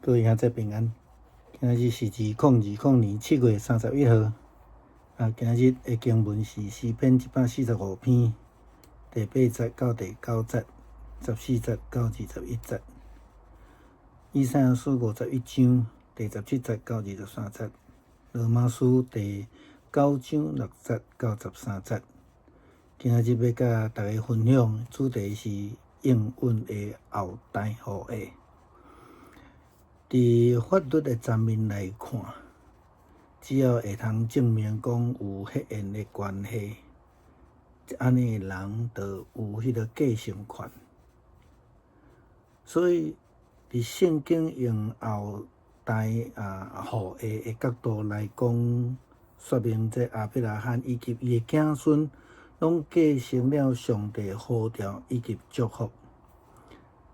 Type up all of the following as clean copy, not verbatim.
各位兄弟平安，今日是2020年7月31号。今日的经文是诗篇145篇第8节到第9节，14节到21节。以赛亚书51章第17节到23节。罗马书第9章6节到13节。今日要甲大家分享的主题是应允的后代后裔。伫法律的层面来看，只要会通证明讲有血缘的关系，安尼的人就有迄个继承权。所以，伫圣经用后代后裔的角度来讲，说明这亚伯拉罕以及伊的子孙，拢继承了上帝呼召以及祝福。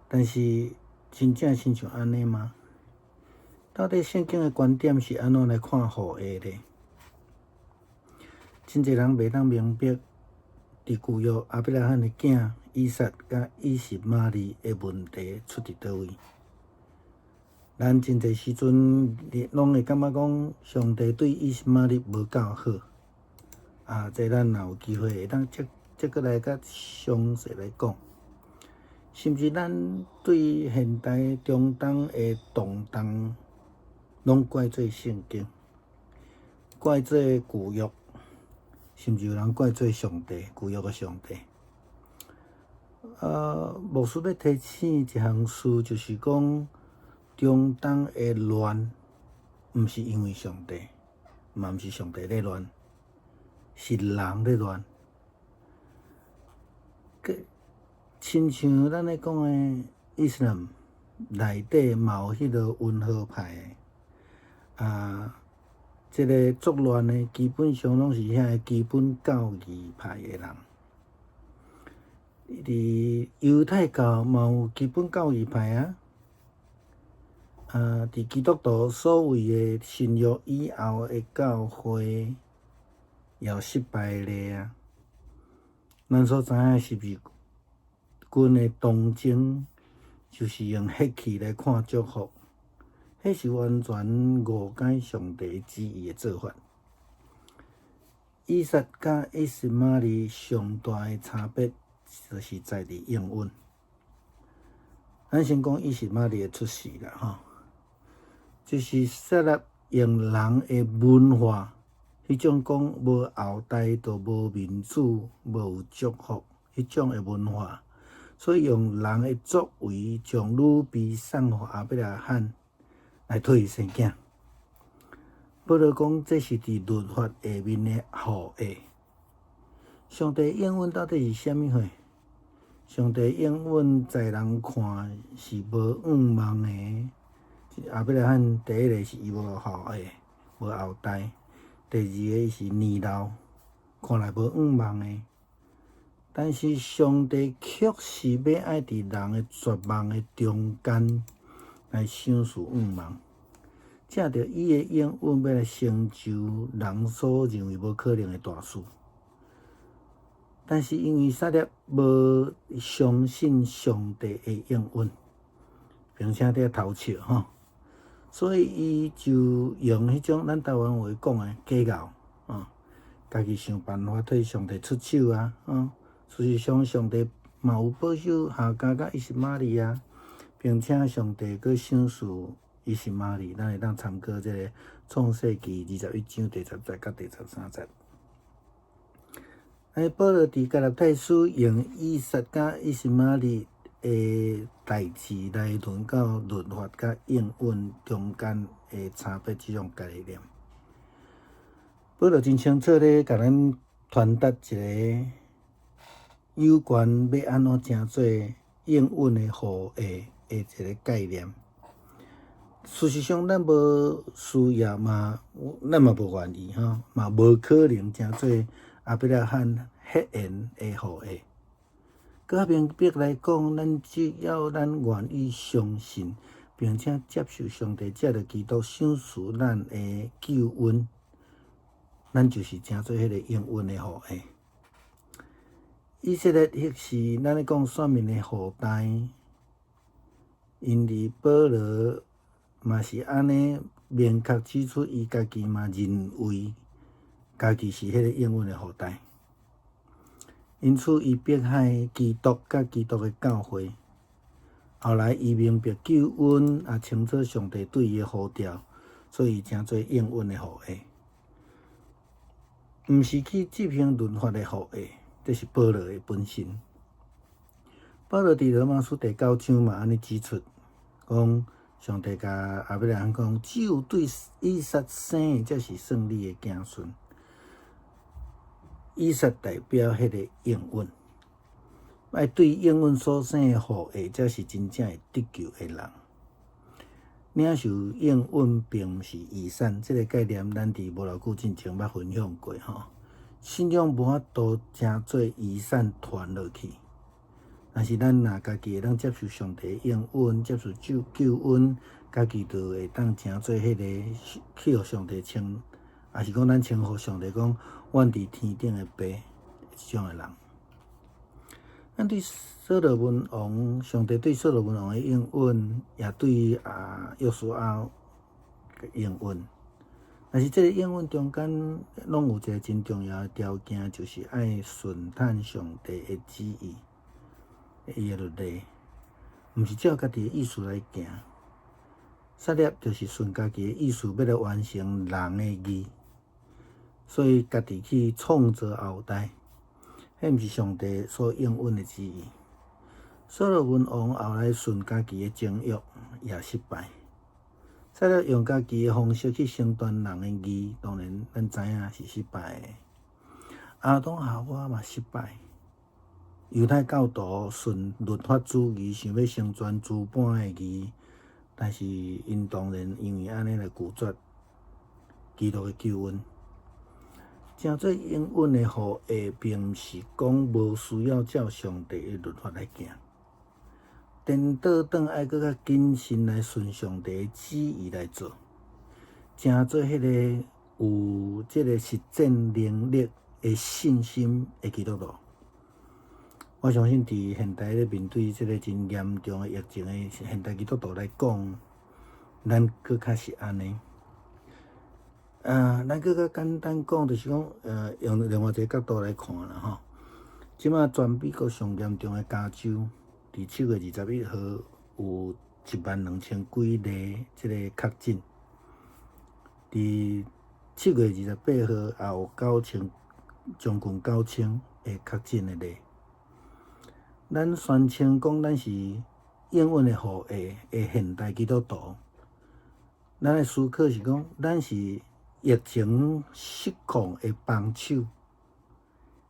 但是，真正亲像安尼吗？到底圣经的观点是安怎来看后裔呢？真侪人袂当明白伫旧约亚伯拉罕的囝以撒甲以实玛利的问题出伫倒位。咱真侪时阵拢会感觉讲上帝对以实玛利无够好。这咱若有机会会当再过来较详细来讲。甚至咱对现代中东的动荡，拢怪罪圣经，怪罪旧约，甚至有人怪罪上帝，旧约的上帝。牧师要提醒一项事，就是讲中东的乱，毋是因为上帝，嘛毋是上帝咧乱，是人咧乱。亲像咱咧讲的伊斯兰内底嘛有迄个温和派的，这个作乱的基本上拢是遐基本教义派的人。伫犹太教嘛有基本教义派伫基督徒所谓的新约以后的教会，也失败咧咱所知影是毋是？军的东征就是用血气来看祝福，迄是完全误解上帝旨意的做法。以撒甲以实玛利上大的差别，就是在伫应允。咱先讲以实玛利的出世啦，就是设立用人的文化，迄种讲无后代就无民主、无有祝福，迄种的文化。所以用人的作为，将女婢送互亚伯拉罕来替伊生囝。保罗讲，这是伫律法下面的后裔。上帝应允到底是啥物货？上帝应允在人看是无仰望的。亚伯拉罕第一个是伊无后裔，无后代；第二个伊是年老，看来无仰望的。但是上帝确实要爱伫人的绝望的中间来赏赐仰望，借着伊的应允要来成就人所认为无可能的大事。但是因为撒列无相信上帝的应允，并且在偷笑所以伊就用迄种咱台湾话讲的假咬家己想办法替上帝出手事实上，上帝嘛有保守夏甲甲以实玛利并且上帝阁赏赐以实玛利，咱会当参考这个创世纪21章第10节甲第13节。保罗伫加拉太书用以撒甲以实玛利的代志来论到律法甲应允中间的差别，这种概念。保罗真清楚咧，甲咱传达一个有关要安怎成做应允的后裔的一个概念。事实上，咱无需要嘛，咱嘛无愿意嘛无可能成做亚伯拉罕血缘的后裔。较明白来讲，咱只要咱愿意相信，并且接受上帝借着基督赏赐咱的救恩，咱就是成做迄个应允的后裔。以色列迄是咱咧讲选民的后代，因为保罗嘛是安尼明确指出，伊家己嘛认为家己是迄个应允的后代，因此伊迫害基督甲基督的教会。后来伊明白救恩也清楚上帝对伊的呼召，所以诚做应允的后裔，毋是去执行律法的后裔，这是保罗的本性。保罗伫罗马书第9章嘛安尼指出，讲上帝甲亚伯拉罕讲，只有对以撒生的才是胜利的子孙。以撒代表迄个应允。爱对应允所生的后裔，才是真正会得救的人。领受应允并毋是遗产，这个概念咱伫无偌久之前捌分享过吼。信仰无法度诚做遗产传落去，但是咱若家己会当接受上帝的应允，接受救恩，家己就会当诚做迄个去互上帝称，也是讲咱称呼上帝讲，阮伫天顶的爸，这种的人。咱对所罗门王，上帝对所罗门王的应允，也对约书亚应允。但是这个应允中间，拢有一个真重要的条件，就是爱顺探上帝的旨意，伊的律例，毋是照家己的意思来行。撒粒就是顺家己的意思，要来完成人的义，所以家己去创造后代。迄毋是上帝所应允的旨意。所罗门王后来顺家己的情欲也失败，再来用家己的方式去承担人的义，当然咱知影是失败的。亚当夏娃嘛失败，犹太教徒顺律法主义，想要成全主般的义，但是因当然因为安尼来拒绝基督的救恩。诚做应允的后裔，并毋是讲无需要照上帝的律法来行，颠倒转爱搁较谨慎来顺上帝的旨意来做，诚做迄个有即个实践能力的信心的基督徒。我相信伫现代咧面对即个真严重的疫情的现代基督徒来讲，咱搁较是安尼。咱搁较简单讲，就是讲，用另外一个角度来看啦吼。即马全美国上严重的加州，伫7月21号有12000几例即个确诊，伫7月28号也有将近9000个确诊的例。咱宣称讲咱是应允的后裔的现代基督徒，咱的思考是讲，咱是疫情失控的帮手，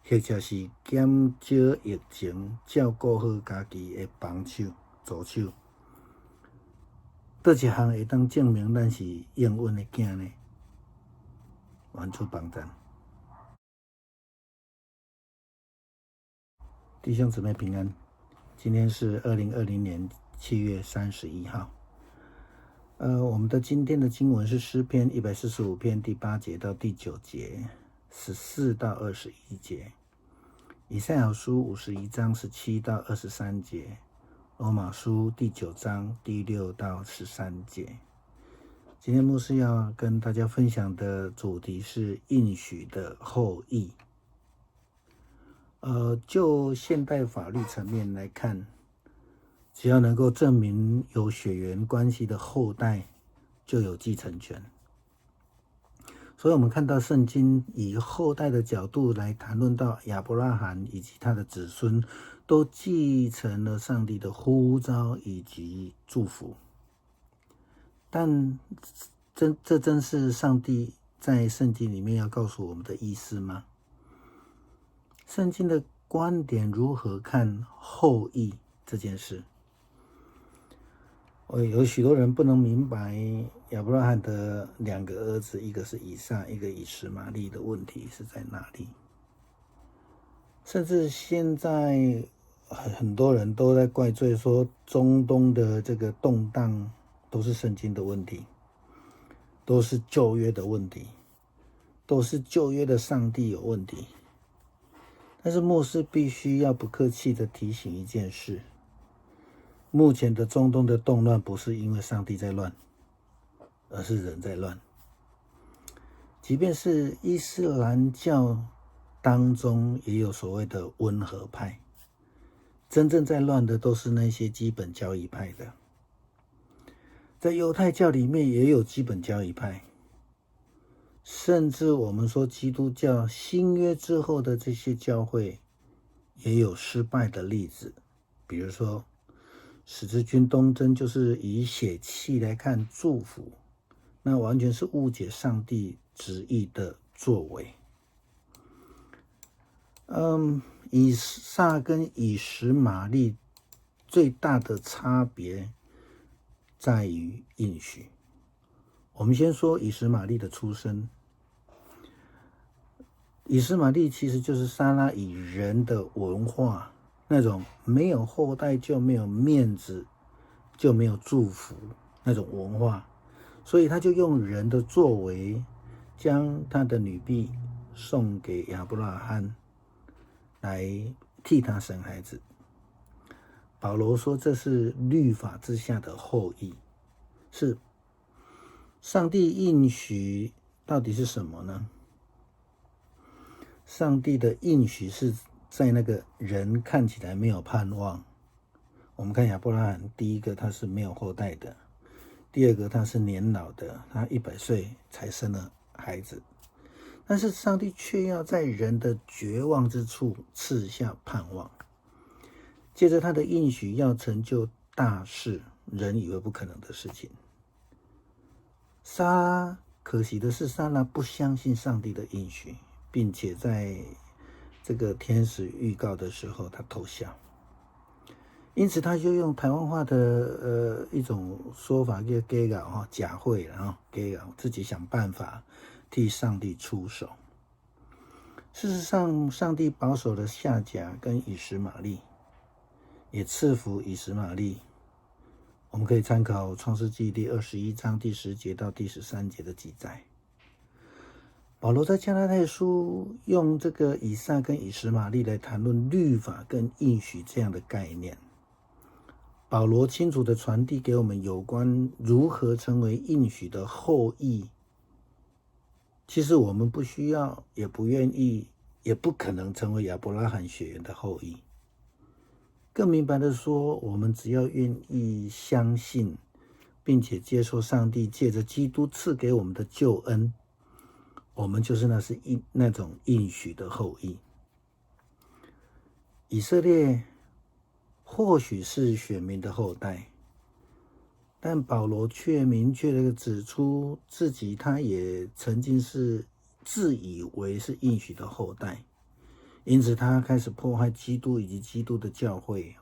或者是减少疫情、照顾好家己的帮手、助手。倒一项会当证明咱是应允的囝呢？完出帮赞。弟兄姊妹平安，今天是2020年7月31号。我们的今天的经文是诗篇145篇第8节到第9节，14到21节；以赛亚书51章17到23节；罗马书第9章第6到13节。今天牧师要跟大家分享的主题是应许的后裔。就现代法律层面来看，只要能够证明有血缘关系的后代，就有继承权。所以我们看到圣经以后代的角度来谈论到亚伯拉罕以及他的子孙都继承了上帝的呼召以及祝福。但这真是上帝在圣经里面要告诉我们的意思吗？圣经的观点如何看后裔这件事？有许多人不能明白亚伯拉罕的2个儿子，一个是以撒，一个以实玛利的问题是在哪里。甚至现在很多人都在怪罪说，中东的这个动荡都是圣经的问题，都是旧约的问题，都是旧约的上帝有问题。但是牧师必须要不客气的提醒一件事，目前的中东的动乱不是因为上帝在乱，而是人在乱。即便是伊斯兰教当中也有所谓的温和派，真正在乱的都是那些基本教义派的。在犹太教里面也有基本教义派，甚至我们说基督教新约之后的这些教会也有失败的例子，比如说十字军东征就是以血气来看祝福，那完全是误解上帝旨意的作为。以撒跟以实玛利最大的差别在于应许。我们先说以实玛利的出生。以实玛利其实就是撒拉以人的文化，那种没有后代就没有面子，就没有祝福那种文化，所以他就用人的作为，将他的女婢送给亚伯拉罕，来替他生孩子。保罗说这是律法之下的后裔，是上帝应许到底是什么呢？上帝的应许是在那个人看起来没有盼望。我们看亚伯拉罕，第一个他是没有后代的，第二个他是年老的，他100岁才生了孩子，但是上帝却要在人的绝望之处赐下盼望，借着他的应许要成就大事，人以为不可能的事情。撒拉，可惜的是撒拉不相信上帝的应许，并且在这个天使预告的时候他偷笑，因此他就用台湾话的一种说法叫假搞假会，然后假搞自己想办法替上帝出手。事实上，上帝保守了夏甲跟以实玛利，也赐福以实玛利。我们可以参考创世纪第21章第10节到第13节的记载。保罗在加拉太书用这个以撒跟以实玛利来谈论律法跟应许这样的概念。保罗清楚地传递给我们有关如何成为应许的后裔。其实我们不需要，也不愿意，也不可能成为亚伯拉罕血缘的后裔。更明白的说，我们只要愿意相信，并且接受上帝借着基督赐给我们的救恩，我们就是那种应许的后裔。以色列或许是选民的后代，但保罗却明确地指出自己他也曾经是自以为是应许的后代，因此他开始迫害基督以及基督的教会。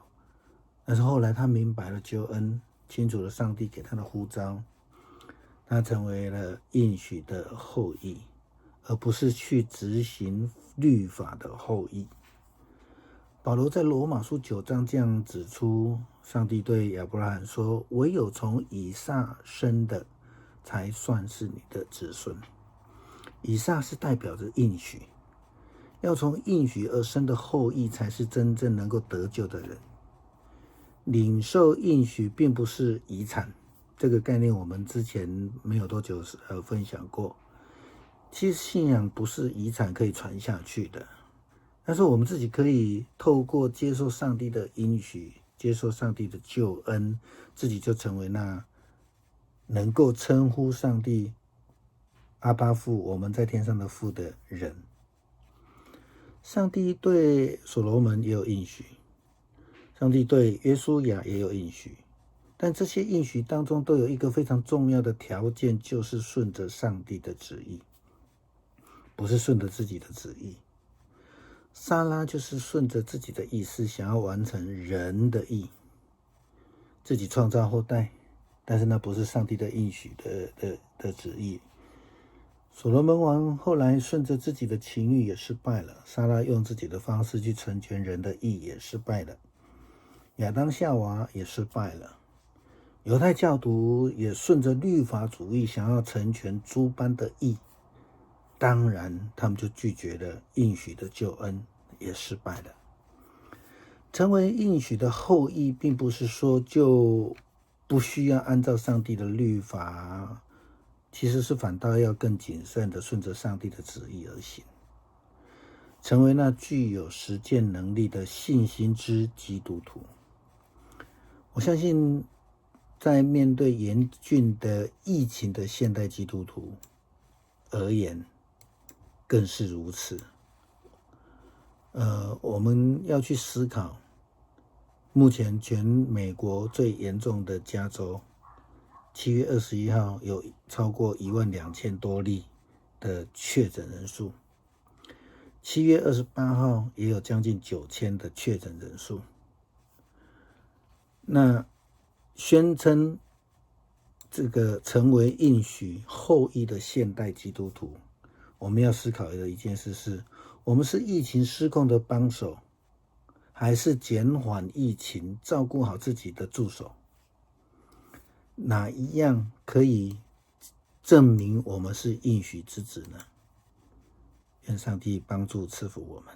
但是后来他明白了救恩，清楚了上帝给他的呼召，他成为了应许的后裔，而不是去执行律法的后裔。保罗在罗马书9章这样指出，上帝对亚伯拉罕说，唯有从以撒生的才算是你的子孙。以撒是代表着应许，要从应许而生的后裔才是真正能够得救的人。领受应许并不是遗产，这个概念我们之前没有多久分享过。其实信仰不是遗产可以传下去的，但是我们自己可以透过接受上帝的应许，接受上帝的救恩，自己就成为那能够称呼上帝阿爸父，我们在天上的父的人。上帝对所罗门也有应许，上帝对约书亚也有应许，但这些应许当中都有一个非常重要的条件，就是顺着上帝的旨意，不是顺着自己的旨意。撒拉就是顺着自己的意思，想要完成人的意，自己创造后代，但是那不是上帝的应许的旨意。所罗门王后来顺着自己的情欲也失败了，撒拉用自己的方式去成全人的意也失败了，亚当夏娃也失败了，犹太教徒也顺着律法主义想要成全诸般的义，当然他们就拒绝了应许的救恩，也失败了。成为应许的后裔，并不是说就不需要按照上帝的律法其实是反倒要更谨慎的顺着上帝的旨意而行，成为那具有实践能力的信心之基督徒。我相信在面对严峻的疫情的现代基督徒而言更是如此。我们要去思考，目前全美国最严重的加州7月21号有超过12000多例的确诊人数，7月28号也有将近9000的确诊人数。那宣称这个成为应许后裔的现代基督徒，我们要思考的一件事是，我们是疫情失控的帮手，还是减缓疫情照顾好自己的助手？哪一样可以证明我们是应许之子呢？愿上帝帮助赐福我们。